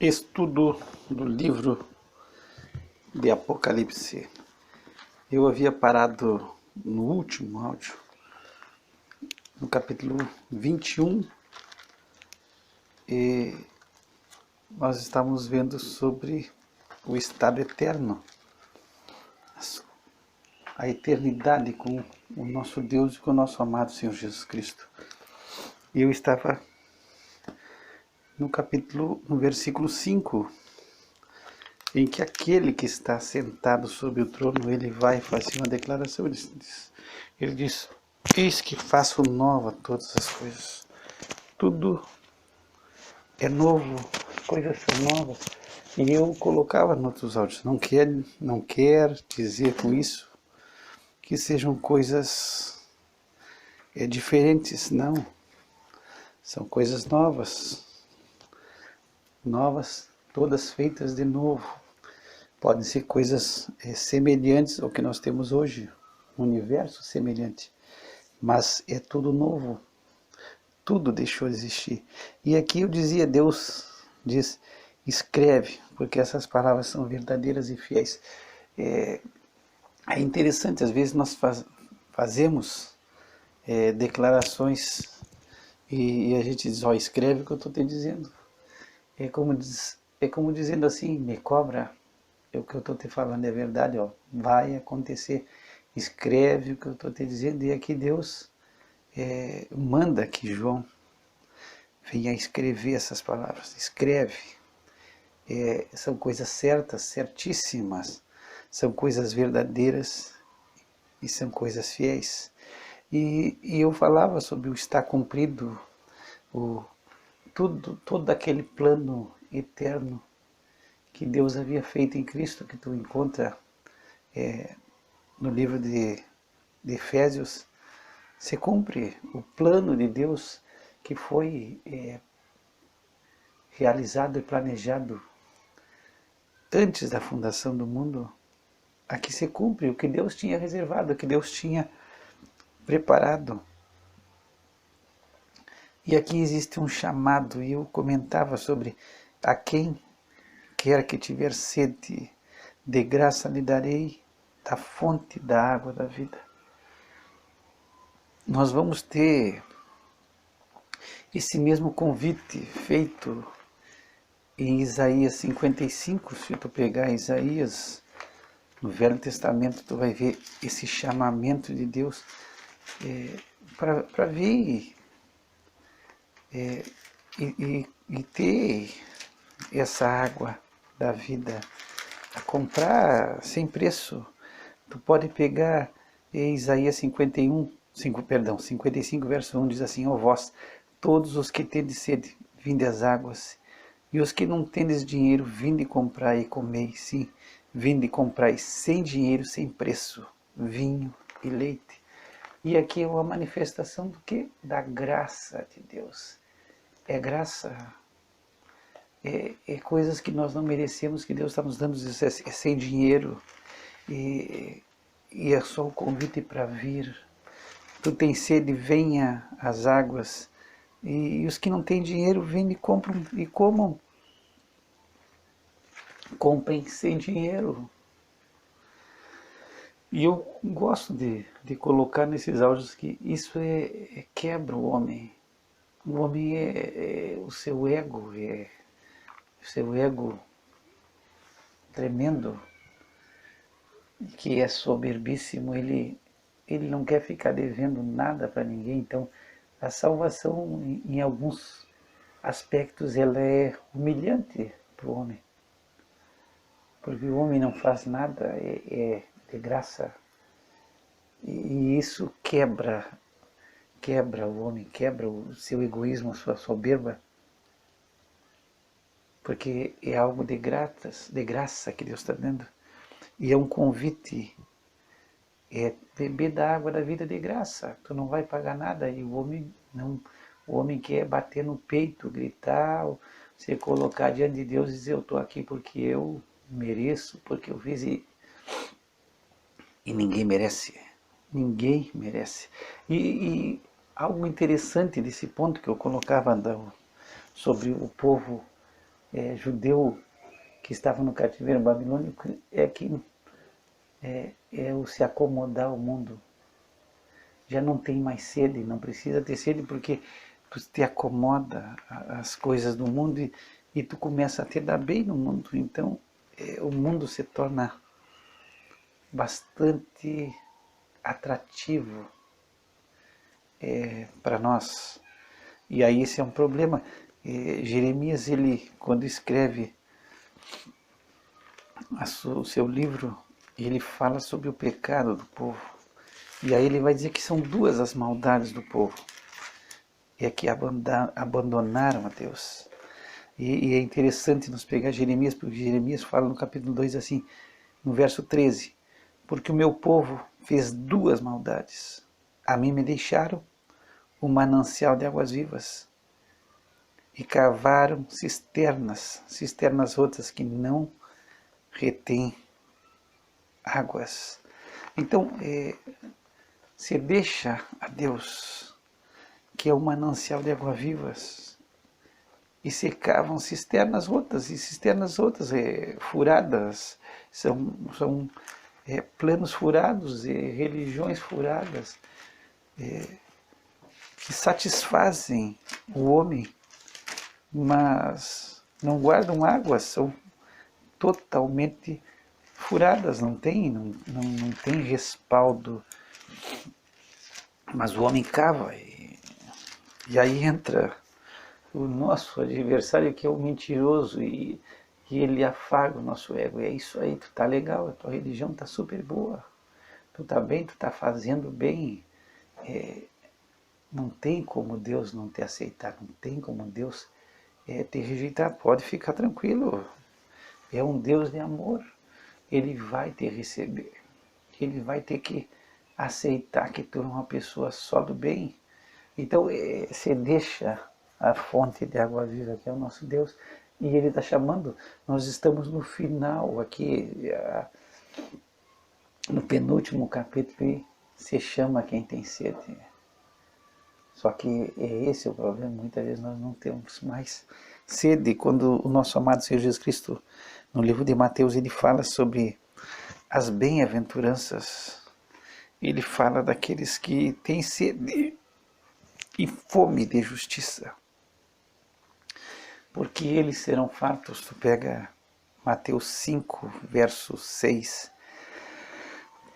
Estudo do livro de Apocalipse. Eu havia parado no último áudio, no capítulo 21, e nós estávamos vendo sobre o estado eterno, a eternidade com o nosso Deus e com o nosso amado Senhor Jesus Cristo. E eu estava no versículo 5, em que aquele que está sentado sobre o trono, ele vai fazer uma declaração. Ele diz: eis que faço nova todas as coisas. Tudo é novo, as coisas são novas. E eu colocava nos outros áudios, não quer dizer com isso que sejam coisas diferentes, não. São coisas novas, todas feitas de novo. Podem ser coisas semelhantes ao que nós temos hoje, um universo semelhante, mas é tudo novo, tudo deixou de existir. E aqui eu dizia, Deus diz, escreve, porque essas palavras são verdadeiras e fiéis. É interessante, às vezes nós fazemos declarações e a gente diz, ó, escreve o que eu estou te dizendo. É como dizendo assim, me cobra. O que eu estou te falando é verdade, ó, vai acontecer. Escreve o que eu estou te dizendo. E aqui Deus manda que João venha escrever essas palavras. Escreve. São coisas certas, certíssimas. São coisas verdadeiras e são coisas fiéis. E eu falava sobre o estar cumprido, todo aquele plano eterno que Deus havia feito em Cristo, que tu encontra no livro de Efésios. Se cumpre o plano de Deus que foi realizado e planejado antes da fundação do mundo. Aqui se cumpre o que Deus tinha reservado, o que Deus tinha preparado. E aqui existe um chamado, e eu comentava sobre a quem quer que tiver sede, de graça lhe darei da fonte da água da vida. Nós vamos ter esse mesmo convite feito em Isaías 55, se tu pegar Isaías, no Velho Testamento, tu vai ver esse chamamento de Deus para vir e ter essa água da vida, a comprar sem preço. Tu pode pegar Isaías 55, verso 1, diz assim, ó vós, todos os que tendes sede, vinde às águas, e os que não tendes dinheiro, vinde comprai e comei, sim, vinde comprai sem dinheiro, sem preço, vinho e leite. E aqui é uma manifestação do que? Da graça de Deus. É graça, coisas que nós não merecemos, que Deus está nos dando, é sem dinheiro, e é só o convite para vir. Tu tens sede, venha às águas, e os que não têm dinheiro, vêm e compram e comam. Comprem sem dinheiro. E eu gosto de colocar nesses áudios que isso quebra o homem. O homem o seu ego, tremendo, que é soberbíssimo, ele não quer ficar devendo nada para ninguém. Então a salvação, em alguns aspectos, ela é humilhante para o homem, porque o homem não faz nada, de graça, e isso quebra o homem, quebra o seu egoísmo, a sua soberba, porque é algo de graça que Deus está dando, e é um convite, beber da água da vida de graça. Tu não vai pagar nada, e o homem não. O homem quer bater no peito, gritar, se colocar diante de Deus e dizer, eu estou aqui porque eu mereço, porque eu fiz, e ninguém merece. Ninguém merece. E algo interessante desse ponto que eu colocava sobre o povo judeu que estava no cativeiro babilônico é que o se acomodar ao mundo. Já não tem mais sede, não precisa ter sede porque tu te acomoda às coisas do mundo e tu começa a te dar bem no mundo. Então o mundo se torna bastante atrativo para nós. E aí esse é um problema. Jeremias, ele, quando escreve o seu livro, ele fala sobre o pecado do povo. E aí ele vai dizer que são duas as maldades do povo. É que abandonaram a Deus. E é interessante nos pegar Jeremias, porque Jeremias fala no capítulo 2 assim, no verso 13, porque o meu povo fez duas maldades. A mim me deixaram o manancial de águas vivas e cavaram cisternas rotas que não retêm águas. Então, se deixa a Deus, que é o manancial de águas vivas, e se cavam cisternas rotas, e cisternas rotas furadas, são planos furados e religiões furadas, que satisfazem o homem, mas não guardam água, são totalmente furadas, não tem respaldo. Mas o homem cava e aí entra o nosso adversário, que é o mentiroso, e ele afaga o nosso ego. E é isso aí, tu tá legal, a tua religião tá super boa, tu tá bem, tu tá fazendo bem. Não tem como Deus não te aceitar, não tem como Deus te rejeitar. Pode ficar tranquilo, é um Deus de amor, ele vai te receber, ele vai ter que aceitar que tu é uma pessoa só do bem. Então você deixa a fonte de água viva, que é o nosso Deus, e ele está chamando. Nós estamos no final aqui, no penúltimo capítulo, e se chama quem tem sede. Só que esse é o problema, muitas vezes nós não temos mais sede. Quando o nosso amado Senhor Jesus Cristo, no livro de Mateus, ele fala sobre as bem-aventuranças, ele fala daqueles que têm sede e fome de justiça, porque eles serão fartos. Tu pega Mateus 5, verso 6.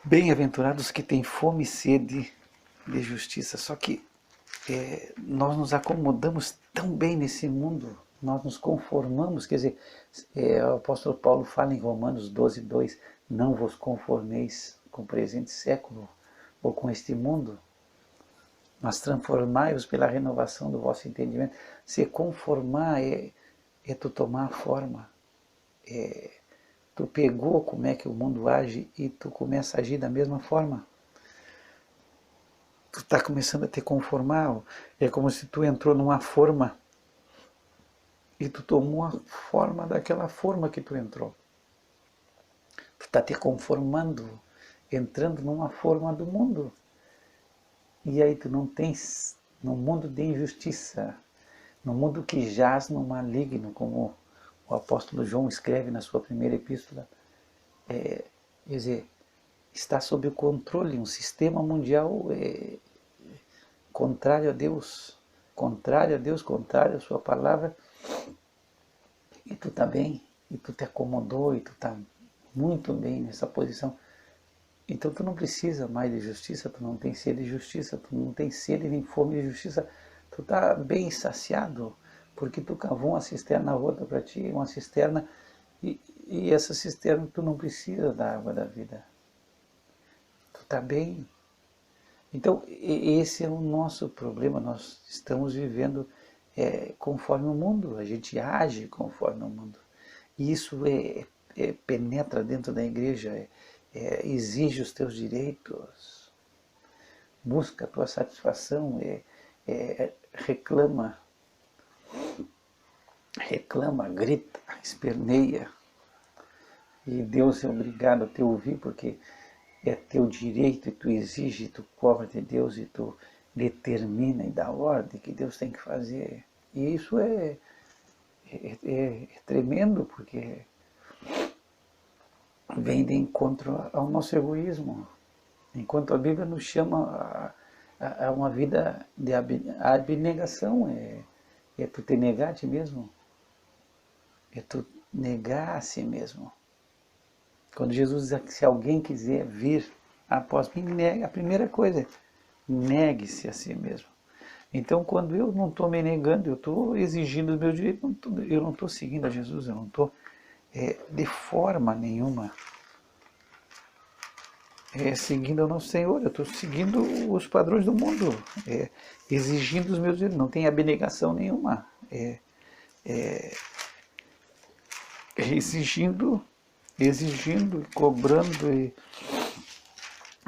Bem-aventurados que têm fome e sede de justiça. Só que nós nos acomodamos tão bem nesse mundo, nós nos conformamos, quer dizer, o apóstolo Paulo fala em Romanos 12, 2, não vos conformeis com o presente século ou com este mundo, mas transformai-vos pela renovação do vosso entendimento. Se conformar é tu tomar a forma, tu pegou como é que o mundo age e tu começa a agir da mesma forma. Tu está começando a te conformar, é como se tu entrou numa forma e tu tomou a forma daquela forma que tu entrou. Tu está te conformando, entrando numa forma do mundo. E aí tu não tens, no mundo de injustiça, no mundo que jaz no maligno, como o apóstolo João escreve na sua primeira epístola, quer dizer, está sob o controle, um sistema mundial contrário a Deus, contrário à sua palavra, e tu está bem, e tu te acomodou, e tu está muito bem nessa posição. Então tu não precisa mais de justiça, tu não tem sede de justiça, tu não tem sede nem fome de justiça, tu está bem saciado, porque tu cavou uma cisterna rota para ti, uma cisterna, e essa cisterna tu não precisa da água da vida. Tu está bem. Então esse é o nosso problema, nós estamos vivendo conforme o mundo, a gente age conforme o mundo. E isso penetra dentro da igreja, exige os teus direitos, busca a tua satisfação, reclama, grita, esperneia. E Deus é obrigado a te ouvir, porque é teu direito, e tu exige, tu cobra de Deus, e tu determina e dá ordem que Deus tem que fazer. E isso é é tremendo, porque vem de encontro ao nosso egoísmo. Enquanto a Bíblia nos chama a uma vida de abnegação, é tu te negar a ti mesmo, é tu negar a si mesmo. Quando Jesus diz que se alguém quiser vir após mim, negue, a primeira coisa é negue-se a si mesmo. Então, quando eu não estou me negando, eu estou exigindo o meu direito, eu não estou seguindo a Jesus, eu não estou de forma nenhuma seguindo ao nosso Senhor, eu estou seguindo os padrões do mundo, exigindo os meus direitos, não tem abnegação nenhuma, exigindo,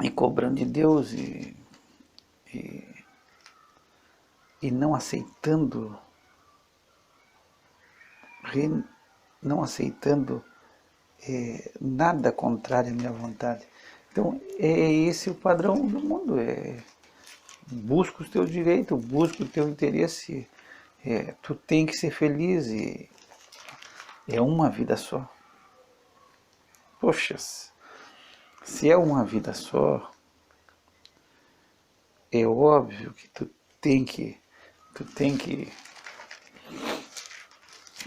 e cobrando de Deus e, e não aceitando, não aceitando nada contrário à minha vontade. Então, é esse o padrão do mundo. Busca os teus direitos, busca o teu interesse. Tu tem que ser feliz e é uma vida só. Poxa, se é uma vida só, é óbvio que tu tem que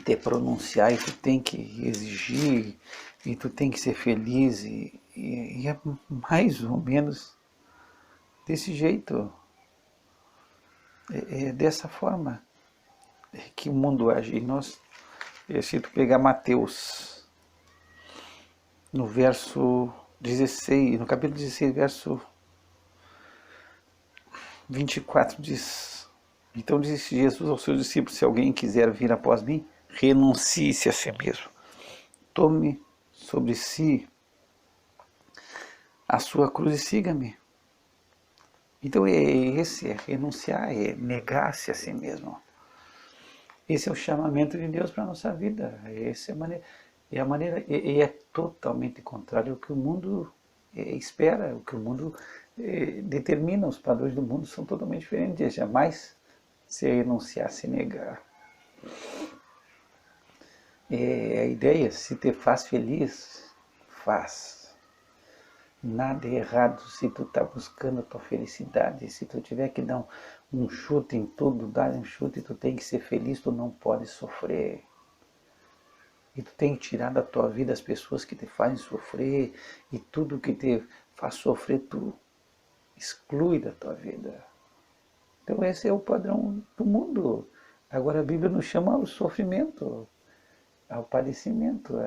te pronunciar e tu tem que exigir e tu tem que ser feliz e é mais ou menos desse jeito, é dessa forma que o mundo age. E nós, se tu pegar Mateus, no verso 16, no capítulo 16, verso 24, diz: então disse Jesus aos seus discípulos, se alguém quiser vir após mim, renuncie-se a si mesmo, tome sobre si a sua cruz e siga-me. Então esse é renunciar, é negar-se a si mesmo. Esse é o chamamento de Deus para a nossa vida. Essa é a maneira, e é totalmente contrário ao que o mundo espera, o que o mundo determina. Os padrões do mundo são totalmente diferentes. Jamais se renunciar, se negar. A ideia, se te faz feliz, faz. Nada é errado se tu está buscando a tua felicidade. Se tu tiver que dar um chute em tudo, dar um chute, tu tem que ser feliz, tu não pode sofrer. E tu tem que tirar da tua vida as pessoas que te fazem sofrer, e tudo que te faz sofrer, tu exclui da tua vida. Então esse é o padrão do mundo. Agora a Bíblia nos chama ao sofrimento, ao padecimento,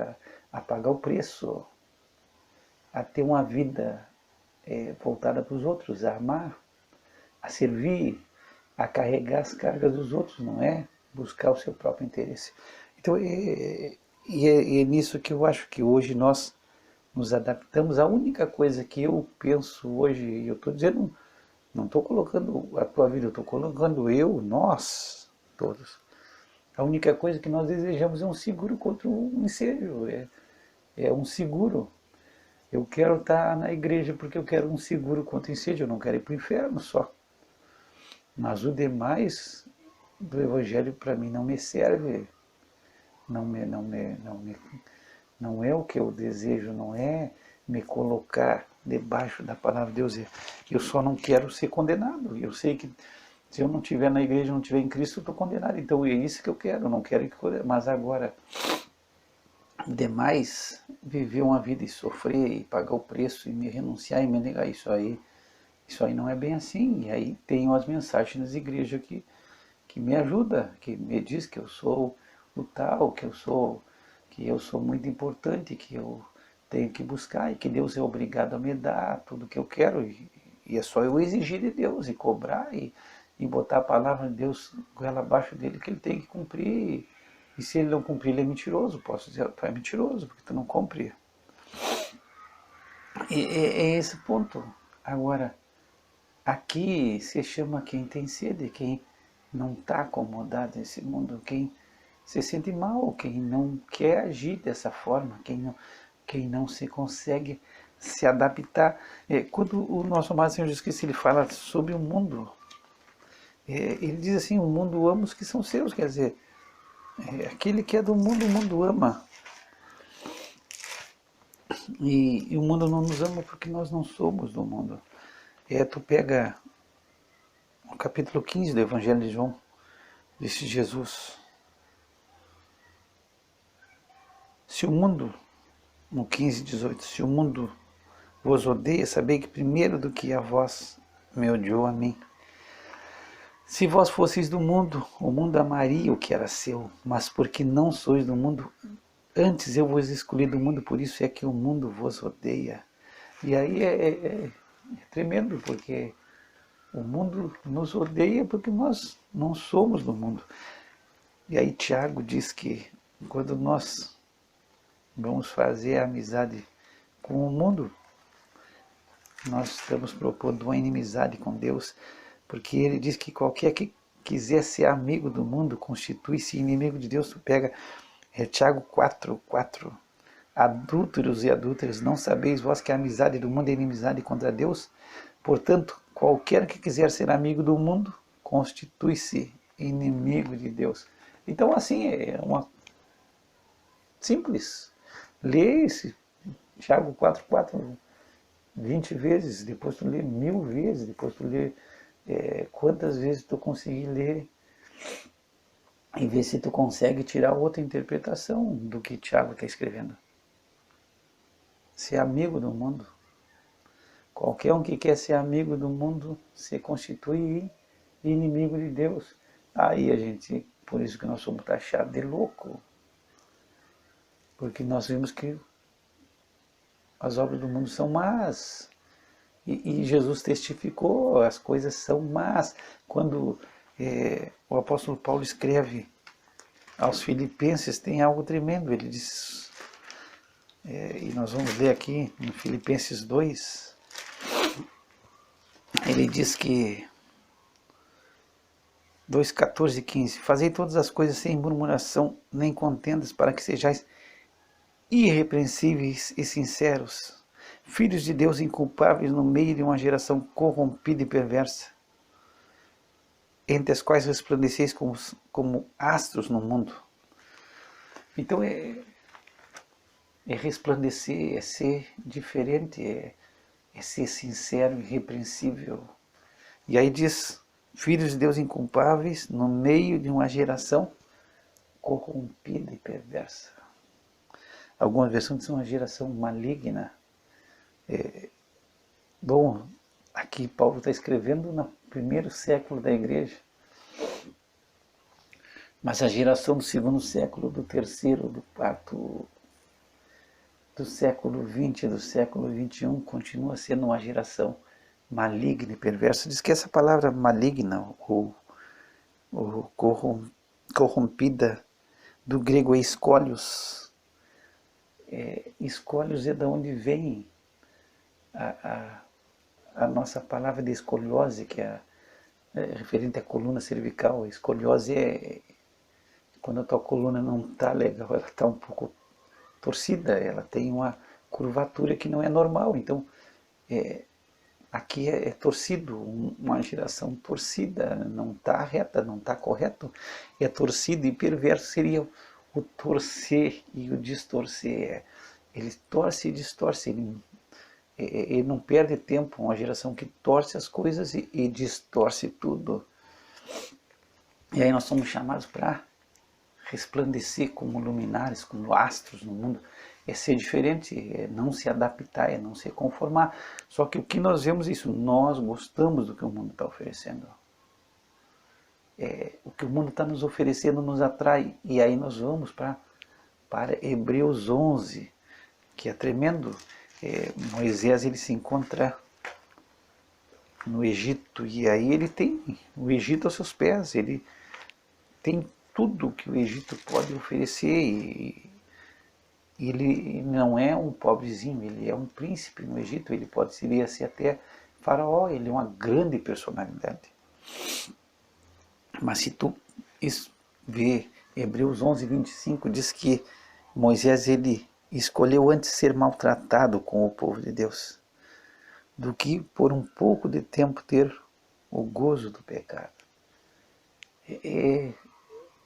a pagar o preço, a ter uma vida voltada para os outros, a amar, a servir, a carregar as cargas dos outros, não é buscar o seu próprio interesse. Então, é nisso que eu acho que hoje nós nos adaptamos. A única coisa que eu penso hoje, e eu estou dizendo, não estou colocando a tua vida, eu estou colocando nós, todos. A única coisa que nós desejamos é um seguro contra um incêndio, é um seguro. Eu quero estar na igreja porque eu quero um seguro contra incêndio, eu não quero ir para o inferno só. Mas o demais do Evangelho para mim não me serve, não é o que eu desejo, não é me colocar debaixo da palavra de Deus. Eu só não quero ser condenado. Eu sei que se eu não estiver na igreja, não estiver em Cristo, eu estou condenado. Então é isso que eu quero, não quero que condenado. Mas agora, demais viver uma vida e sofrer e pagar o preço e me renunciar e me negar, isso aí não é bem assim. E aí tenho as mensagens nas igrejas que me ajuda, que me diz que eu sou o tal, que eu sou muito importante, que eu tenho que buscar e que Deus é obrigado a me dar tudo que eu quero. E é só eu exigir de Deus e cobrar e botar a palavra de Deus goela abaixo dele que ele tem que cumprir. E se ele não cumprir, ele é mentiroso. Posso dizer, tu é mentiroso, porque tu não cumpre. É esse ponto. Agora, aqui se chama quem tem sede, quem não está acomodado nesse mundo, quem se sente mal, quem não quer agir dessa forma, quem não se consegue se adaptar. Quando o nosso amado Senhor Jesus Cristo ele fala sobre o mundo, ele diz assim, o mundo ama os que são seus, quer dizer, Aquele que é do mundo, o mundo ama. E o mundo não nos ama porque nós não somos do mundo. Tu pega o capítulo 15 do Evangelho de João, disse Jesus: se o mundo, no 15:18, se o mundo vos odeia, sabei que primeiro do que a vós me odiou a mim. Se vós fosseis do mundo, o mundo amaria o que era seu, mas porque não sois do mundo, antes eu vos escolhi do mundo, por isso é que o mundo vos odeia. E aí é tremendo, porque o mundo nos odeia porque nós não somos do mundo. E aí Tiago diz que quando nós vamos fazer a amizade com o mundo, nós estamos propondo uma inimizade com Deus, porque ele diz que qualquer que quiser ser amigo do mundo constitui-se inimigo de Deus. Tu pega Tiago 4:4. Adúlteros e adúlteras, não sabeis vós que a amizade do mundo é inimizade contra Deus? Portanto, qualquer que quiser ser amigo do mundo constitui-se inimigo de Deus. Então, assim, é uma simples. Lê esse Tiago 4:4 20 vezes, depois tu lê 1000 vezes, depois tu lê quantas vezes tu conseguir ler e ver se tu consegue tirar outra interpretação do que Tiago está escrevendo. Ser amigo do mundo. Qualquer um que quer ser amigo do mundo se constitui inimigo de Deus. Aí a gente, por isso que nós somos taxados de louco. Porque nós vimos que as obras do mundo são más. E Jesus testificou, as coisas são más. Quando o apóstolo Paulo escreve aos Filipenses, tem algo tremendo. Ele diz, e nós vamos ler aqui no Filipenses 2, ele diz que 2:14 e 15, fazei todas as coisas sem murmuração nem contendas, para que sejais irrepreensíveis e sinceros, filhos de Deus inculpáveis no meio de uma geração corrompida e perversa, entre as quais resplandeceis como astros no mundo. Então é resplandecer, é ser diferente, é ser sincero, irrepreensível. E aí diz, filhos de Deus inculpáveis no meio de uma geração corrompida e perversa. Algumas versões dizem uma geração maligna. Bom, aqui Paulo está escrevendo no primeiro século da igreja. Mas a geração do segundo século, do terceiro, do quarto, do século XX, do século XXI, continua sendo uma geração maligna e perversa. Diz que essa palavra maligna ou corrompida, do grego é escólios. Escólios é de onde vem a nossa palavra de escoliose, que é referente à coluna cervical. Escoliose é quando a tua coluna não está legal, ela está um pouco torcida, ela tem uma curvatura que não é normal. Então, aqui é torcido, uma geração torcida, não está reta, não está correto, é torcido, e perverso seria o torcer e o distorcer. Ele torce e distorce, ele não perde tempo, uma geração que torce as coisas e distorce tudo. E aí nós somos chamados para resplandecer como luminares, como astros no mundo. É ser diferente, é não se adaptar, é não se conformar. Só que o que nós vemos é isso, nós gostamos do que o mundo está oferecendo. O que o mundo está nos oferecendo nos atrai. E aí nós vamos para Hebreus 11, que é tremendo. Moisés ele se encontra no Egito, e aí ele tem o Egito aos seus pés, ele tem tudo que o Egito pode oferecer, e ele não é um pobrezinho, ele é um príncipe no Egito, ele poderia ser até faraó, ele é uma grande personalidade. Mas se tu vê Hebreus 11:25, diz que Moisés ele escolheu antes ser maltratado com o povo de Deus, do que por um pouco de tempo ter o gozo do pecado.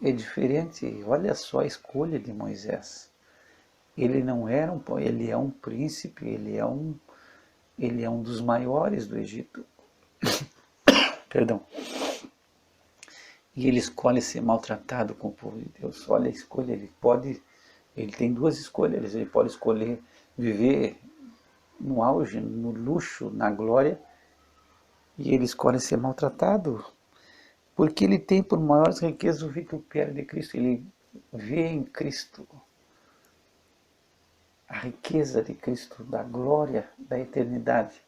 é diferente. Olha só a escolha de Moisés. Ele não era ele é um príncipe, ele é um dos maiores do Egito. Perdão. E ele escolhe ser maltratado com o povo de Deus. Olha a escolha, ele tem duas escolhas. Ele pode escolher viver no auge, no luxo, na glória, e ele escolhe ser maltratado, porque ele tem por maiores riquezas o vitupério de Cristo. Ele vê em Cristo a riqueza de Cristo, da glória, da eternidade.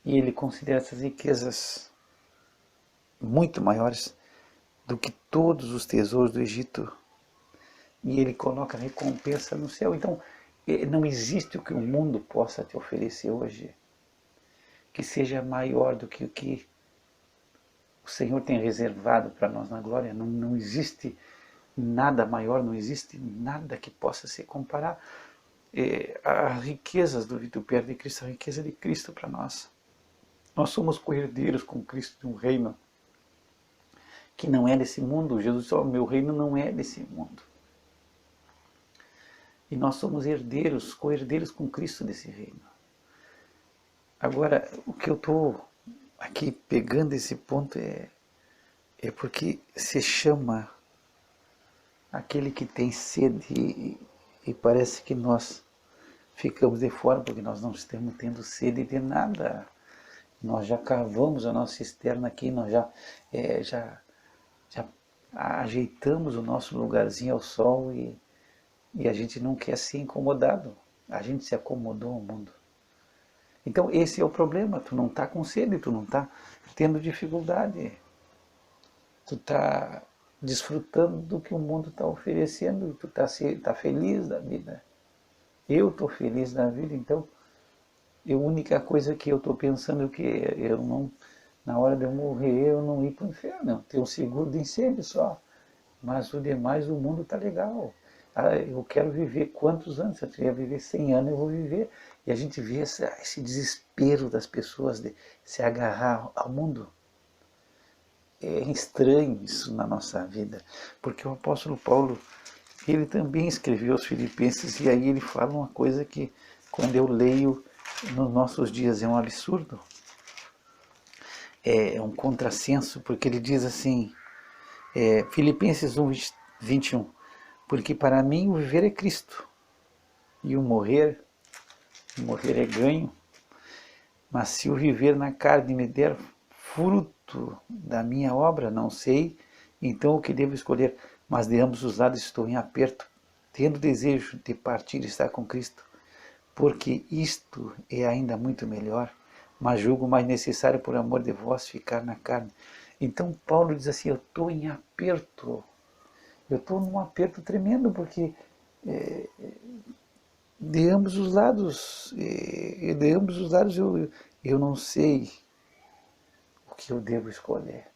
E ele considera essas riquezas muito maiores do que todos os tesouros do Egito. E ele coloca a recompensa no céu. Então, não existe o que o mundo possa te oferecer hoje que seja maior do que o que o Senhor tem reservado para nós na glória. Não existe nada maior, não existe nada que possa se comparar às riquezas do vitupério de Cristo, a riqueza de Cristo para nós. Nós somos co-herdeiros com Cristo de um reino que não é desse mundo. Jesus disse, meu reino não é desse mundo. E nós somos herdeiros, co-herdeiros com Cristo desse reino. Agora, o que eu estou aqui pegando esse ponto é porque se chama aquele que tem sede e parece que nós ficamos de fora porque nós não estamos tendo sede de nada. Nós já cavamos a nossa cisterna aqui, nós já ajeitamos o nosso lugarzinho ao sol e a gente não quer ser incomodado. A gente se acomodou ao mundo. Então esse é o problema, tu não está com sede, tu não está tendo dificuldade. Tu está desfrutando do que o mundo está oferecendo, tu tá feliz da vida. Eu estou feliz da vida, então a única coisa que eu estou pensando é que eu não, na hora de eu morrer, eu não ir para o inferno, eu tenho um seguro de incêndio só. Mas o demais, o mundo está legal. Eu quero viver quantos anos? Se eu tiver viver 100 anos, eu vou viver. E a gente vê esse desespero das pessoas de se agarrar ao mundo. É estranho isso na nossa vida, porque o apóstolo Paulo, ele também escreveu aos Filipenses, e aí ele fala uma coisa que, quando eu leio nos nossos dias, é um absurdo, é um contrassenso, porque ele diz assim, Filipenses 1, 21, porque para mim o viver é Cristo, e o morrer é ganho, mas se o viver na carne me der fruto da minha obra, não sei, então o que devo escolher, mas de ambos os lados estou em aperto, tendo desejo de partir e estar com Cristo, porque isto é ainda muito melhor, mas julgo mais necessário por amor de vós ficar na carne. Então Paulo diz assim, eu estou em aperto, eu estou num aperto tremendo, porque de ambos os lados, eu não sei o que eu devo escolher.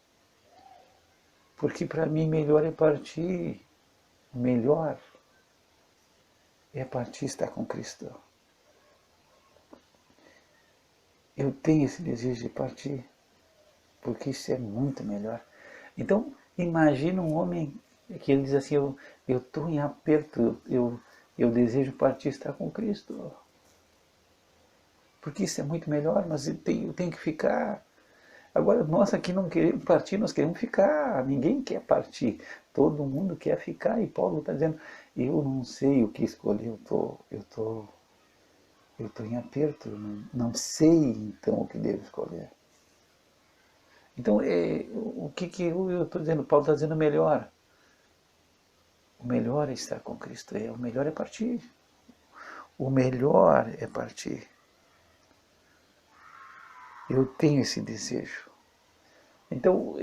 Porque para mim melhor é partir, melhor é partir e estar com Cristo. Eu tenho esse desejo de partir, porque isso é muito melhor. Então, imagina um homem que ele diz assim, eu estou em aperto, eu desejo partir e estar com Cristo. Porque isso é muito melhor, mas eu tenho que ficar. Agora, nós aqui não queremos partir, nós queremos ficar. Ninguém quer partir. Todo mundo quer ficar. E Paulo está dizendo, eu não sei o que escolher, eu tô em aperto, não sei então o que devo escolher. Então, o que eu estou dizendo? Paulo está dizendo melhor. O melhor é estar com Cristo, o melhor é partir. O melhor é partir. Eu tenho esse desejo. Então,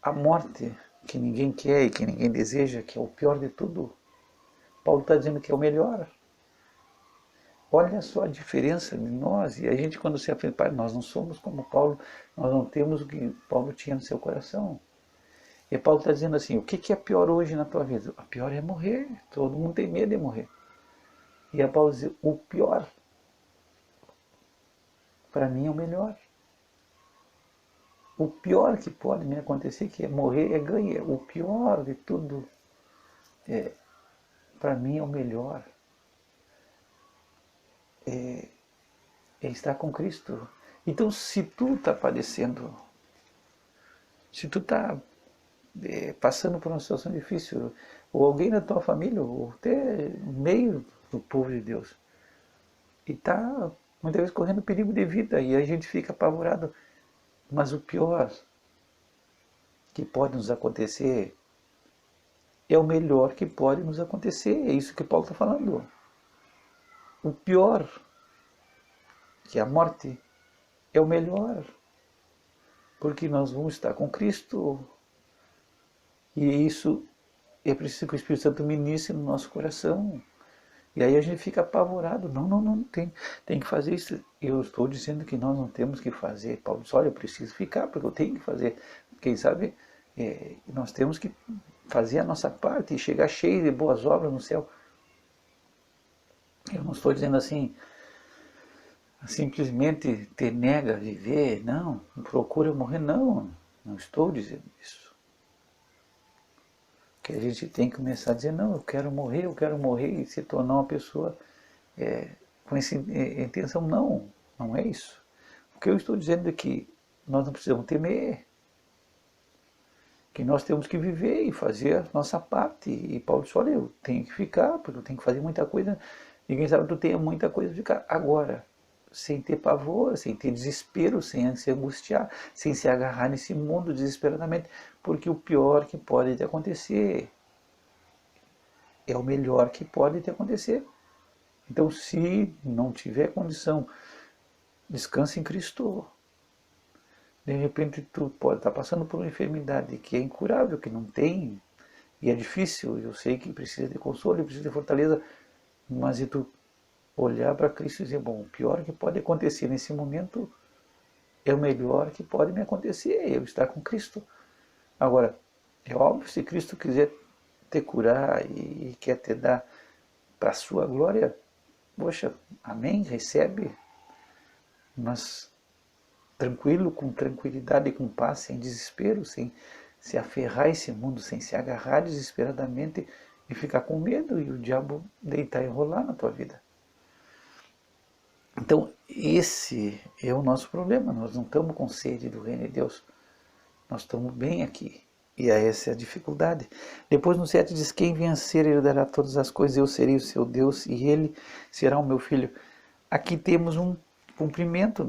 a morte que ninguém quer e que ninguém deseja, que é o pior de tudo, Paulo está dizendo que é o melhor. Olha só a diferença de nós. E a gente, quando se afeta, nós não somos como Paulo, nós não temos o que Paulo tinha no seu coração. E Paulo está dizendo assim, o que é pior hoje na tua vida? A pior é morrer, todo mundo tem medo de morrer. E a Paulo diz, o pior, para mim é o melhor. o pior que pode me acontecer, que é morrer, é ganhar. O pior de tudo, para mim, é o melhor. É estar com Cristo. Então, se tu está padecendo, se tu está passando por uma situação difícil, ou alguém na tua família, ou até no meio do povo de Deus, e está muitas vezes correndo perigo de vida, e a gente fica apavorado. Mas o pior que pode nos acontecer é o melhor que pode nos acontecer. É isso que Paulo está falando. O pior, que é a morte, é o melhor. Porque nós vamos estar com Cristo. E isso é preciso que o Espírito Santo ministre no nosso coração. E aí a gente fica apavorado. Não, não, não, tem que fazer isso. Eu estou dizendo que nós não temos que fazer. Paulo diz, olha, eu preciso ficar, porque eu tenho que fazer. Quem sabe, nós temos que fazer a nossa parte e chegar cheio de boas obras no céu. Eu não estou dizendo assim, simplesmente te nega a viver, não, procura morrer, não, não estou dizendo isso. Que a gente tem que começar a dizer, não, eu quero morrer e se tornar uma pessoa com essa intenção, não, não é isso. O que eu estou dizendo é que nós não precisamos temer, que nós temos que viver e fazer a nossa parte. E Paulo disse, olha, eu tenho que ficar, porque eu tenho que fazer muita coisa. E quem sabe tu tenha muita coisa para ficar. Agora, sem ter pavor, sem ter desespero, sem se angustiar, sem se agarrar nesse mundo desesperadamente. Porque o pior que pode te acontecer é o melhor que pode te acontecer. Então, se não tiver condição, descanse em Cristo. De repente tu pode estar passando por uma enfermidade que é incurável, que não tem, e é difícil, eu sei que precisa de consolo, precisa de fortaleza, mas e tu olhar para Cristo e dizer, bom, o pior que pode acontecer nesse momento é o melhor que pode me acontecer, eu estar com Cristo. Agora, é óbvio, se Cristo quiser te curar e quer te dar para a sua glória, poxa, amém, recebe, mas tranquilo, com tranquilidade e com paz, sem desespero, sem se aferrar a esse mundo, sem se agarrar desesperadamente e ficar com medo e o diabo deitar e rolar na tua vida. Então, esse é o nosso problema. Nós não estamos com sede do reino de Deus. Nós estamos bem aqui. E essa é a dificuldade. Depois no 7 diz, quem vencer herdará todas as coisas, eu serei o seu Deus e ele será o meu filho. Aqui temos um cumprimento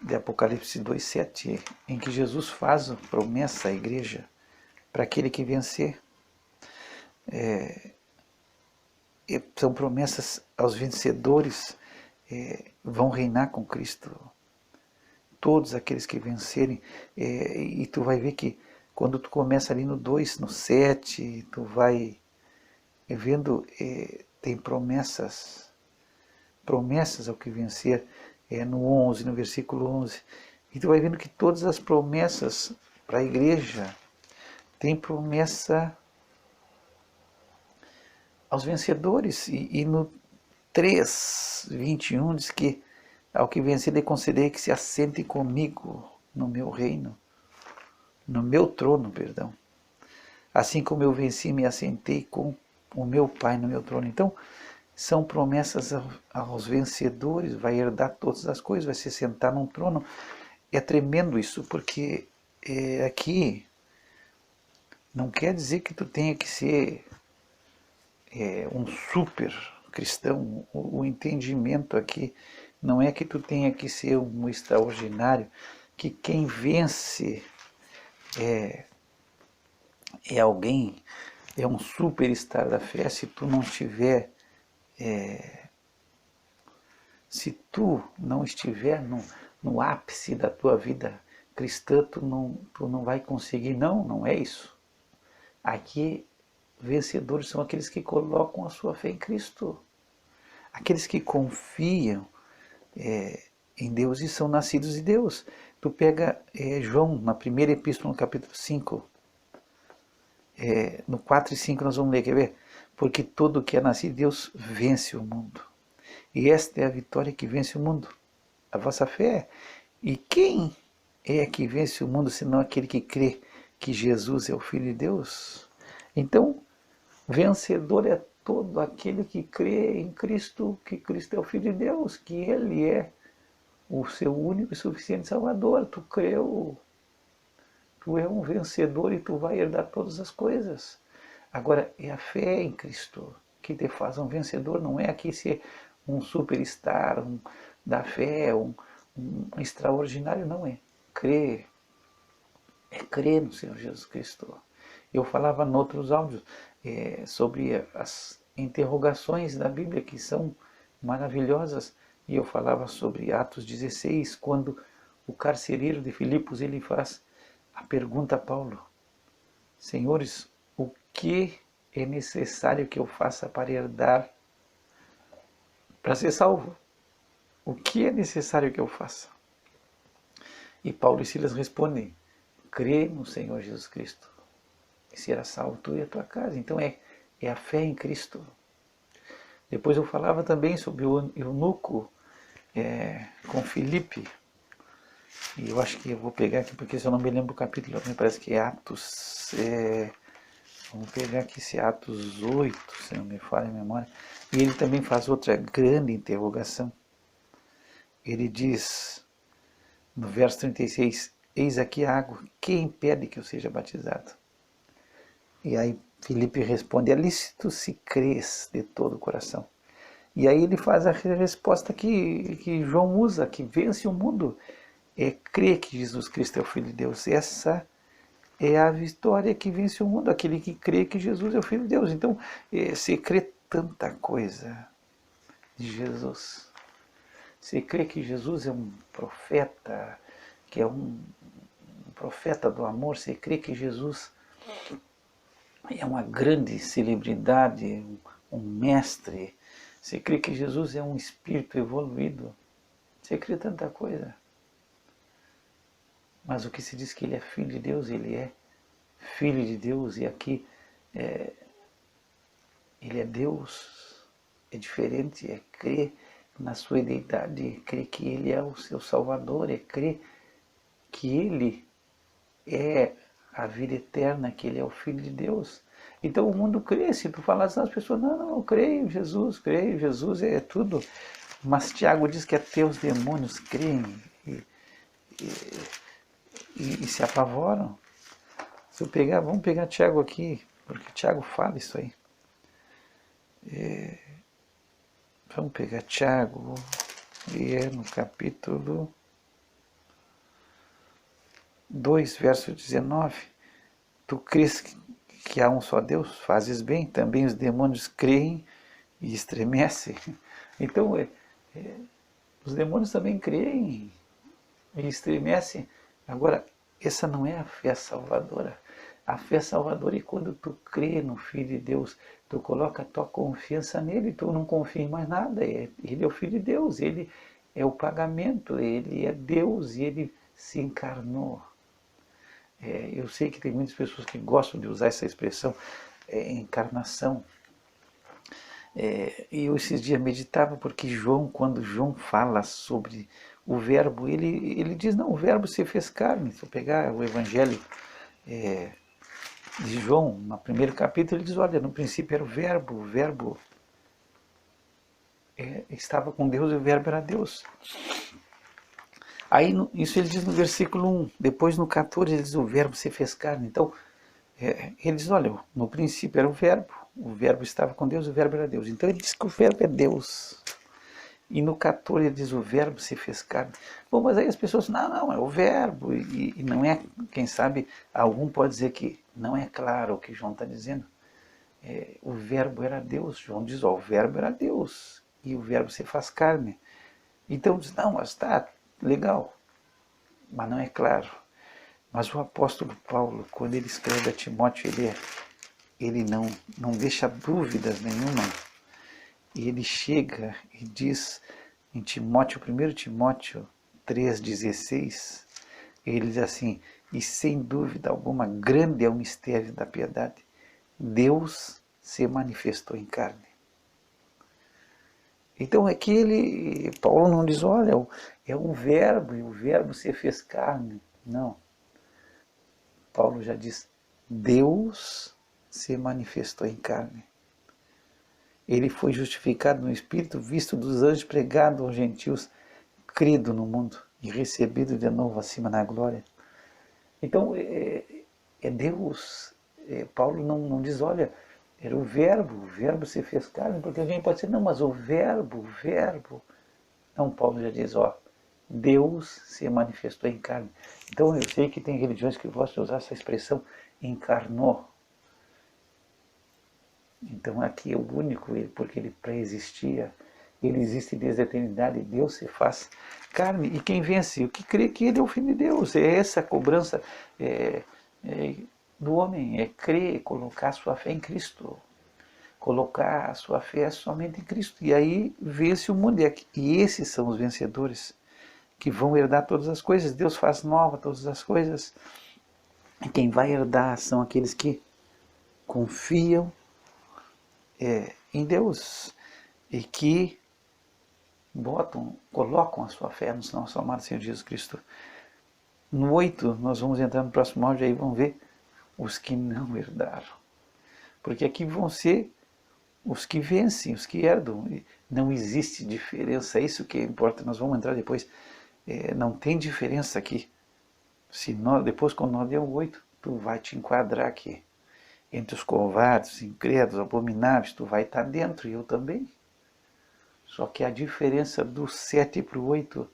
de Apocalipse 2,7, em que Jesus faz a promessa à igreja para aquele que vencer. São promessas aos vencedores, vão reinar com Cristo. Todos aqueles que vencerem, e tu vai ver que quando tu começa ali no 2, no 7, tu vai vendo, tem promessas ao que vencer, no 11, no versículo 11, e tu vai vendo que todas as promessas para a igreja, tem promessa aos vencedores, e no 3, 21 diz que ao que vencer lhe concederei que se assente comigo no meu reino, no meu trono, perdão. Assim como eu venci e me assentei com o meu Pai no meu trono. Então, são promessas aos vencedores, vai herdar todas as coisas, vai se sentar num trono. É tremendo isso, porque aqui não quer dizer que tu tenha que ser um super cristão. O entendimento aqui não é que tu tenha que ser um extraordinário, que quem vence é alguém, é um superstar da fé. Se tu não estiver, se tu não estiver no ápice da tua vida cristã, tu não vai conseguir, não é isso. Aqui, vencedores são aqueles que colocam a sua fé em Cristo, aqueles que confiam em Deus e são nascidos de Deus. Tu pega João, na primeira epístola, no capítulo 5, no 4 e 5 nós vamos ler, quer ver? Porque todo que é nascido de Deus vence o mundo. E esta é a vitória que vence o mundo, a vossa fé. E quem é que vence o mundo senão aquele que crê que Jesus é o Filho de Deus? Então, vencedor é todo aquele que crê em Cristo, que Cristo é o Filho de Deus, que Ele é o seu único e suficiente Salvador. Tu creu, tu é um vencedor e tu vai herdar todas as coisas. Agora, é a fé em Cristo que te faz um vencedor, não é aqui ser um superstar, da fé, um extraordinário, não é. Crer, é crer no Senhor Jesus Cristo. Eu falava em outros áudios sobre as interrogações da Bíblia que são maravilhosas, e eu falava sobre Atos 16, quando o carcereiro de Filipos ele faz a pergunta a Paulo: Senhores, o que é necessário que eu faça para herdar, para ser salvo? O que é necessário que eu faça? E Paulo e Silas respondem: crê no Senhor Jesus Cristo e será salvo tu e a tua casa. Então é a fé em Cristo. Depois eu falava também sobre o eunuco com Filipe. E eu acho que eu vou pegar aqui, porque se eu não me lembro o capítulo, me parece que é Atos. Vamos pegar aqui esse Atos 8, se não me falha a memória. E ele também faz outra grande interrogação. Ele diz, no verso 36, eis aqui a água, quem impede que eu seja batizado? E aí Filipe responde, é lícito se crês de todo o coração. E aí ele faz a resposta que João usa, que vence o mundo. É crer que Jesus Cristo é o Filho de Deus. Essa é a vitória que vence o mundo, aquele que crê que Jesus é o Filho de Deus. Então, você crê tanta coisa de Jesus. Você crê que Jesus é um profeta, que é um profeta do amor. Você crê que Jesus é uma grande celebridade, um mestre. Você crê que Jesus é um espírito evoluído. Você crê tanta coisa. Mas o que se diz que ele é Filho de Deus, ele é Filho de Deus, e aqui ele é Deus, é diferente, é crer na sua identidade, é crer que ele é o seu Salvador, é crer que ele é a vida eterna, que ele é o Filho de Deus. Então o mundo crê, se tu falar assim, as pessoas, não, eu creio em Jesus é tudo. Mas Tiago diz que até os demônios creem e se apavoram. Se eu pegar, vamos pegar Tiago aqui, porque Tiago fala isso aí. Vamos pegar Tiago, e é no capítulo 2, verso 19. Tu crês que há um só Deus? Fazes bem, também os demônios creem e estremecem. Então, os demônios também creem e estremecem. Agora, essa não é a fé salvadora. A fé salvadora é quando tu crê no Filho de Deus, tu coloca a tua confiança nele, tu não confia em mais nada. Ele é o Filho de Deus, ele é o pagamento, ele é Deus e ele se encarnou. Eu sei que tem muitas pessoas que gostam de usar essa expressão, encarnação. E eu esses dias meditava porque João, quando João fala sobre o verbo, ele diz, não, o verbo se fez carne. Se eu pegar o evangelho de João, no primeiro capítulo, ele diz, olha, no princípio era o verbo estava com Deus e o verbo era Deus. Aí isso ele diz no versículo 1, depois no 14 ele diz, o verbo se fez carne. Então, ele diz, olha, no princípio era o verbo estava com Deus e o verbo era Deus. Então ele diz que o verbo é Deus. E no 14 ele diz, o verbo se fez carne. Bom, mas aí as pessoas, não, é o verbo. E não é, quem sabe, algum pode dizer que não é claro o que João está dizendo. O verbo era Deus. João diz, o verbo era Deus. E o verbo se faz carne. Então diz, não, mas tá, legal. Mas não é claro. Mas o apóstolo Paulo, quando ele escreve a Timóteo, ele não deixa dúvidas nenhuma. E ele chega e diz em Timóteo, 1 Timóteo 3,16, ele diz assim, e sem dúvida alguma, grande é o mistério da piedade. Deus se manifestou em carne. Então é que Paulo não diz, olha, é um verbo, e o verbo se fez carne. Não. Paulo já diz, Deus se manifestou em carne. Ele foi justificado no Espírito, visto dos anjos, pregado aos gentios, crido no mundo e recebido de novo acima na glória. Então, é Deus. Paulo não diz, olha, era o verbo se fez carne, porque alguém pode dizer, não, mas o verbo. Não, Paulo já diz, ó, Deus se manifestou em carne. Então, eu sei que tem religiões que gostam de usar essa expressão, encarnou. Então, aqui é o único, porque ele pré-existia, ele existe desde a eternidade, Deus se faz carne. E quem vence? O que crê que ele é o Filho de Deus. É essa a cobrança do homem, é crer, colocar a sua fé em Cristo. Colocar a sua fé somente em Cristo. E aí vence o mundo. E esses são os vencedores que vão herdar todas as coisas. Deus faz nova todas as coisas. E quem vai herdar são aqueles que confiam em Deus e que colocam a sua fé no nosso amado Senhor Jesus Cristo. No 8, nós vamos entrar no próximo áudio, aí vão ver os que não herdaram. Porque aqui vão ser os que vencem, os que herdam. Não existe diferença, é isso que importa, nós vamos entrar depois. Não tem diferença aqui. Depois, quando nós demos 8, tu vai te enquadrar aqui. Entre os covardes, incrédulos, abomináveis, tu vai estar dentro, e eu também. Só que a diferença do 7 para o 8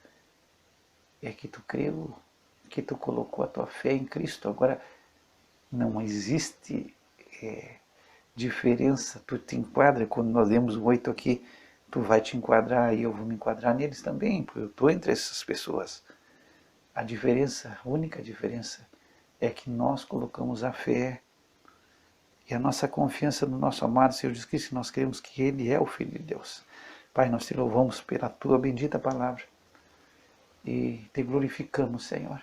é que tu creu, que tu colocou a tua fé em Cristo. Agora, não existe diferença. Tu te enquadra, quando nós demos o 8 aqui, tu vai te enquadrar e eu vou me enquadrar neles também, porque eu estou entre essas pessoas. A diferença, a única diferença, é que nós colocamos a fé e a nossa confiança no nosso amado Senhor Jesus Cristo, nós cremos que Ele é o Filho de Deus. Pai, nós te louvamos pela Tua bendita palavra e te glorificamos, Senhor.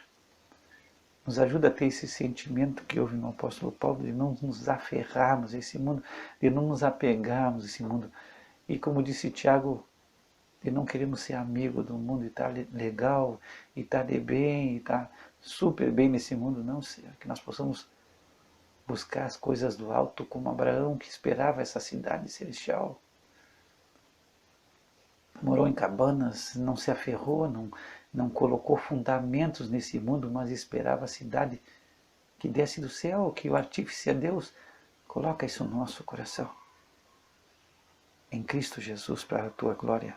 Nos ajuda a ter esse sentimento que houve no apóstolo Paulo, de não nos aferrarmos a esse mundo, de não nos apegarmos a esse mundo. E como disse Tiago, de não queremos ser amigo do mundo e estar legal, e estar de bem, e estar super bem nesse mundo. Não, Senhor, que nós possamos buscar as coisas do alto, como Abraão, que esperava essa cidade celestial. Morou em cabanas, não se aferrou, não colocou fundamentos nesse mundo, mas esperava a cidade que desce do céu, que o artífice é Deus. Coloca isso no nosso coração. Em Cristo Jesus, para a tua glória.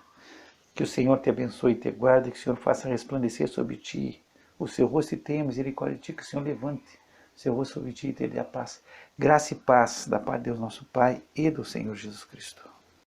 Que o Senhor te abençoe e te guarde, que o Senhor faça resplandecer sobre ti o seu rosto e tenha misericórdia de ti, que o Senhor levante seu rosto sobre ti e te dê a paz. Graça e paz da parte de Deus nosso Pai e do Senhor Jesus Cristo.